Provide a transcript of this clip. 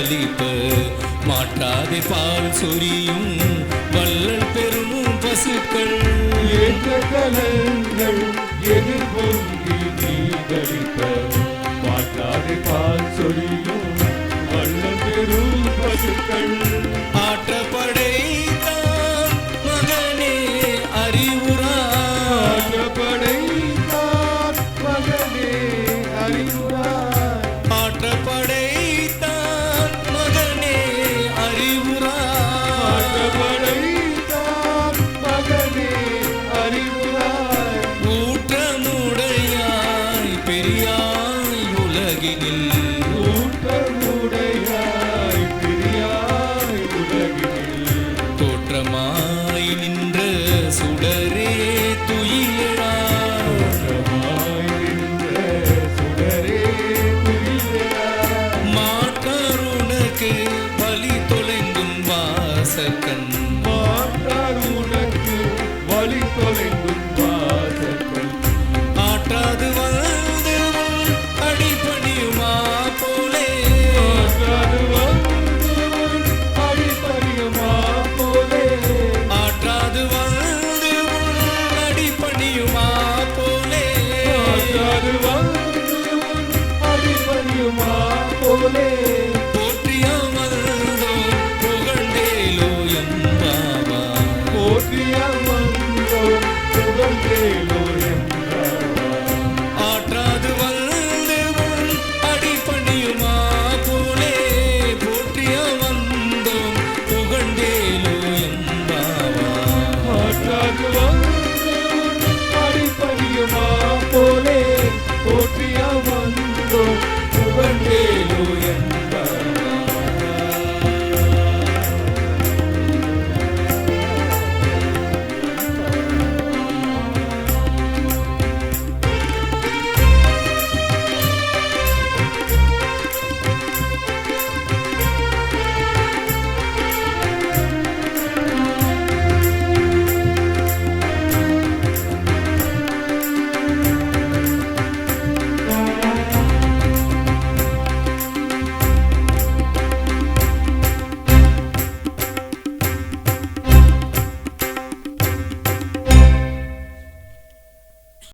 பலிப்ப மாற்றாதே பால் சொரியும் வள்ளல் பெரும் பசுக்கள் ஏற்ற கலங்கள் எதிர்பொங்கி நீ கழிப்ப மாற்றாதே பால் சொரியும் வள்ளல் பெரும் பசுக்கள் ஆற்றப்படைத்தான் மகனே அறிவுராய் ஆற்றப்படைத்தான் மகனே அறிவுராய் ஆற்றப்படைத்தான் மகனே அறிவுராய் ஆற்றப்படைத்தான் மகனே அறிவுராய் ஊற்றமுடையாய் பெரியாய் உலகினில் ஊற்றமுடையாய் பெரியாய் உலகினில் தோற்றமாய் நின்ற சுடரே துயிலெழாய் தோற்றமாய் நின்ற சுடரே துயிலெழாய் மாற்றாருனக்கு பலி தொலைந்தும் வாசக்கண் மாற்றார் உனக்கு வழி தொலைந்தும் வாசற்கள் ஆற்றாது வந்து உன் அடிபணியுமா போலே ஆற்றாது வந்து அடிபணியுமா போலே ஆற்றாது வந்து உன் அடிபணியுமா போலே ஆற்றாது வந்து அடிபணியுமா போலே போற்றியாமல்தோ புகழ்ந்தேலோ எம்பாவா போற்றிய வந்தோ புகழ்ந்தேலோ ஆற்றாது வந்து உன் அடிபணியுமா போலே போற்றிய வந்தோம் புகழ்ந்தேலோ எம்பாவா ஆற்றாது வந்து அடிபணியுமா போலே போற்றிய வந்தோ புகழ்ந்தேலோ என்பாவா